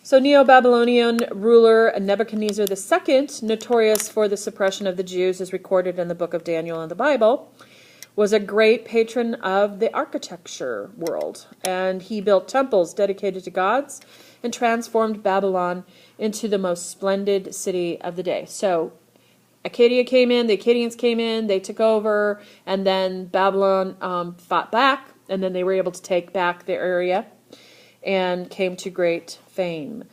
So Neo-Babylonian ruler Nebuchadnezzar II, notorious for the suppression of the Jews as recorded in the book of Daniel in the Bible, was a great patron of the architecture world. And he built temples dedicated to gods and transformed Babylon into the most splendid city of the day. So Acadia came in, the Akkadians came in, they took over, and then Babylon fought back, and then they were able to take back their area and came to great fame.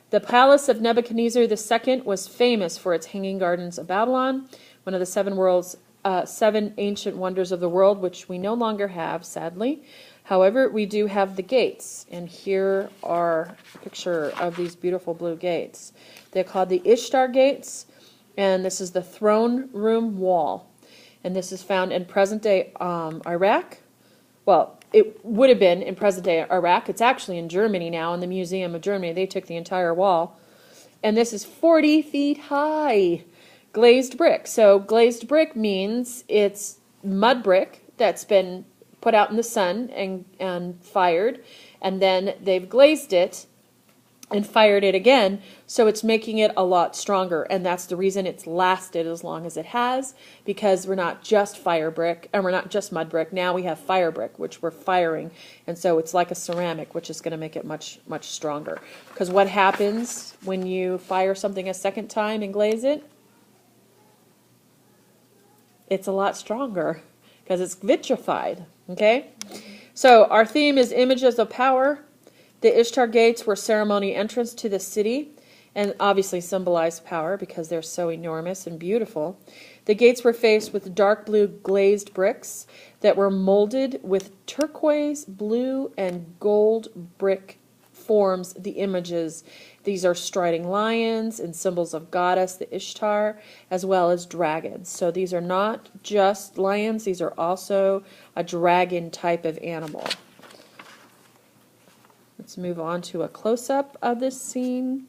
The palace of Nebuchadnezzar II was famous for its hanging gardens of Babylon, one of the seven ancient wonders of the world, which we no longer have, sadly. However, we do have the gates, and here are a picture of these beautiful blue gates. They're called the Ishtar gates, and this is the throne room wall. And this is found in present-day Iraq. Well, it would have been in present-day Iraq. It's actually in Germany now, in the Museum of Germany. They took the entire wall. And this is 40 feet high, glazed brick. So glazed brick means it's mud brick that's been put out in the sun and fired, and then they've glazed it and fired it again, so it's making it a lot stronger, and that's the reason it's lasted as long as it has, because we're not just fire brick, and we're not just mud brick, now we have fire brick, which we're firing, and so it's like a ceramic, which is going to make it much, much stronger. Because what happens when you fire something a second time and glaze it? It's a lot stronger, because it's vitrified, okay? So our theme is images of power. The Ishtar gates were ceremony entrance to the city and obviously symbolize power because they're so enormous and beautiful. The gates were faced with dark blue glazed bricks that were molded with turquoise, blue, and gold brick forms the images. These are striding lions and symbols of goddess, the Ishtar, as well as dragons. So these are not just lions, these are also a dragon type of animal. Let's move on to a close-up of this scene.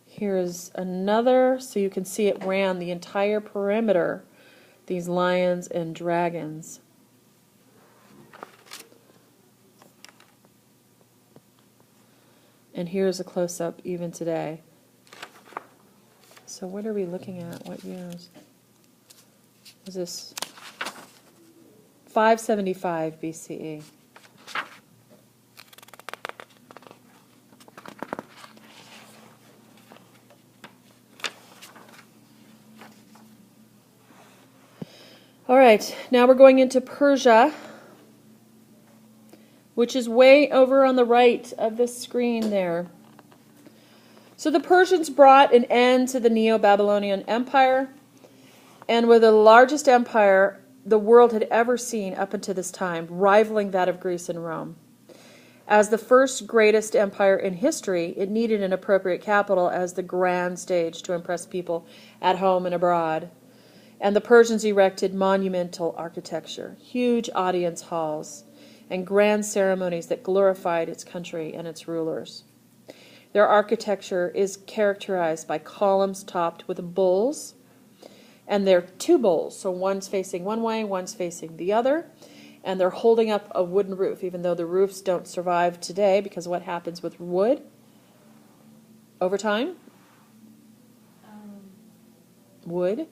Here's another, so you can see it ran the entire perimeter, these lions and dragons. And here's a close-up even today. So what are we looking at? What years? Is this 575 BCE? All right, now we're going into Persia, which is way over on the right of the screen there. So the Persians brought an end to the Neo-Babylonian Empire and were the largest empire the world had ever seen up until this time, rivaling that of Greece and Rome. As the first greatest empire in history, it needed an appropriate capital as the grand stage to impress people at home and abroad. And the Persians erected monumental architecture, huge audience halls, and grand ceremonies that glorified its country and its rulers. Their architecture is characterized by columns topped with bulls, and they're two bulls, so one's facing one way, one's facing the other, and they're holding up a wooden roof, even though the roofs don't survive today, because what happens with wood over time? Wood.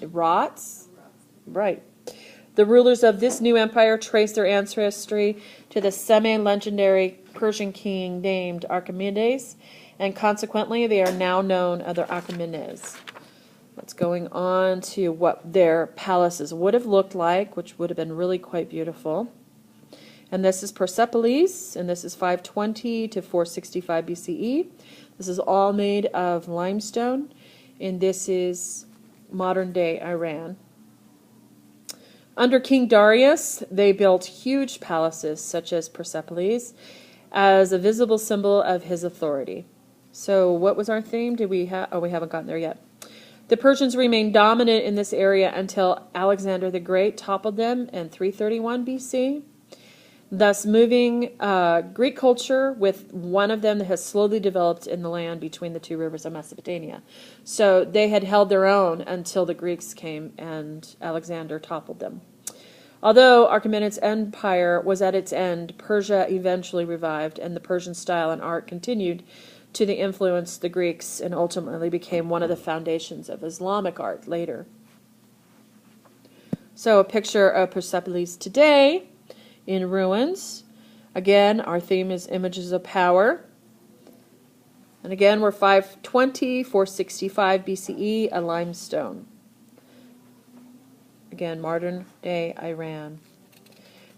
It rots. Right. The rulers of this new empire trace their ancestry to the semi-legendary Persian king named Archimedes, and consequently they are now known as the Achaemenids. Let's going on to what their palaces would have looked like, which would have been really quite beautiful. And this is Persepolis, and this is 520 to 465 BCE. This is all made of limestone, and this is modern-day Iran. Under King Darius, they built huge palaces, such as Persepolis, as a visible symbol of his authority. So what was our theme? Did we have? Oh, we haven't gotten there yet. The Persians remained dominant in this area until Alexander the Great toppled them in 331 BC. Thus moving Greek culture with one of them that has slowly developed in the land between the two rivers of Mesopotamia. So they had held their own until the Greeks came and Alexander toppled them. Although Achaemenid's empire was at its end, Persia eventually revived, and the Persian style and art continued to influence the Greeks and ultimately became one of the foundations of Islamic art later. So a picture of Persepolis today in ruins. Again, our theme is images of power. And again, we're 520, 465 BCE, a limestone. Again, modern day Iran.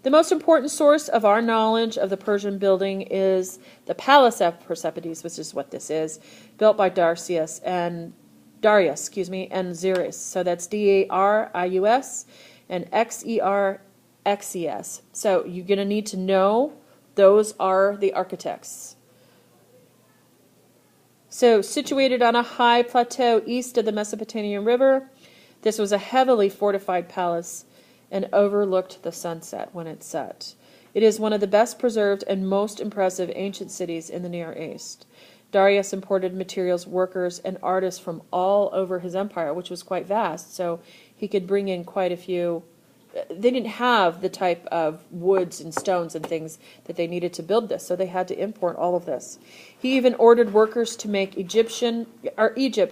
The most important source of our knowledge of the Persian building is the Palace of Persepolis, which is what this is, built by Darius and Xerxes. So that's Darius and Xerxes. So you're going to need to know those are the architects. So situated on a high plateau east of the Mesopotamian River, this was a heavily fortified palace and overlooked the sunset when it set. It is one of the best preserved and most impressive ancient cities in the Near East. Darius imported materials, workers, and artists from all over his empire, which was quite vast, so he could bring in quite a few. They didn't have the type of woods and stones and things that they needed to build this, so they had to import all of this. He even ordered workers to make Egypt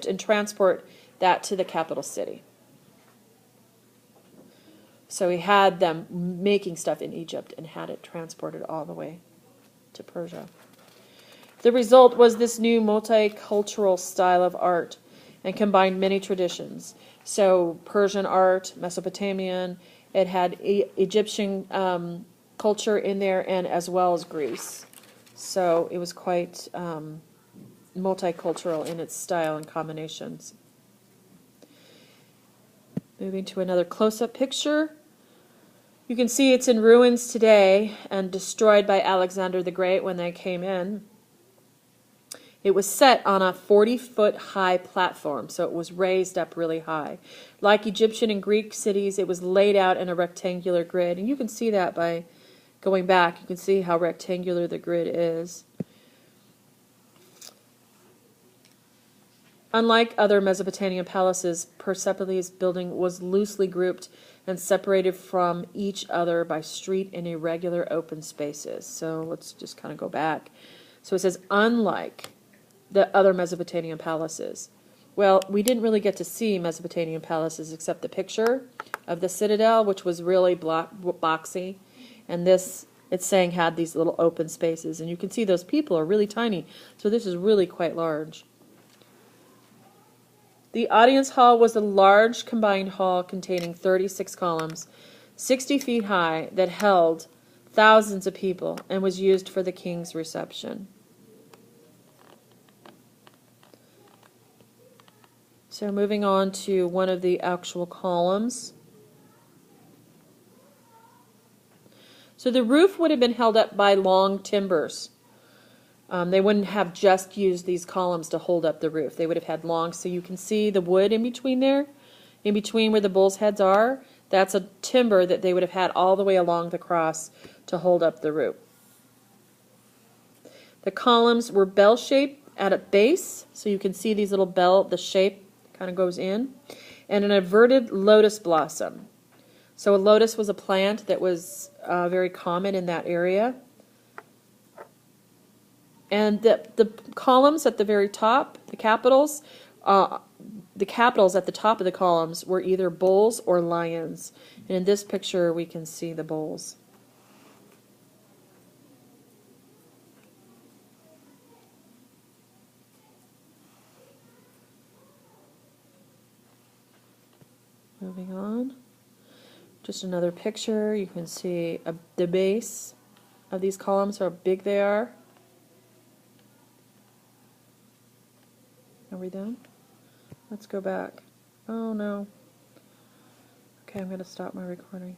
and transport that to the capital city. So he had them making stuff in Egypt and had it transported all the way to Persia. The result was this new multicultural style of art and combined many traditions. So Persian art, Mesopotamian, it had Egyptian culture in there, and as well as Greece. So it was quite multicultural in its style and combinations. Moving to another close-up picture. You can see it's in ruins today and destroyed by Alexander the Great when they came in. It was set on a 40-foot high platform, so it was raised up really high. Like Egyptian and Greek cities, it was laid out in a rectangular grid, and you can see that by going back. You can see how rectangular the grid is. Unlike other Mesopotamian palaces, Persepolis building was loosely grouped and separated from each other by street and irregular open spaces. So let's just kind of go back. So it says, unlike the other Mesopotamian palaces. Well, we didn't really get to see Mesopotamian palaces except the picture of the citadel, which was really boxy. And this, it's saying, had these little open spaces. And you can see those people are really tiny. So this is really quite large. The audience hall was a large combined hall containing 36 columns, 60 feet high, that held thousands of people and was used for the king's reception. So moving on to one of the actual columns. So the roof would have been held up by long timbers. They wouldn't have just used these columns to hold up the roof. They would have had long, so you can see the wood in between there, in between where the bull's heads are. That's a timber that they would have had all the way along the cross to hold up the roof. The columns were bell-shaped at a base, so you can see these little bell, the shape kind of goes in, and an inverted lotus blossom. So a lotus was a plant that was very common in that area. And the columns at the very top, the capitals at the top of the columns were either bulls or lions. And in this picture, we can see the bulls. Moving on. Just another picture. You can see the base of these columns, how big they are. Are we done? Let's go back. Oh no. Okay, I'm going to stop my recording.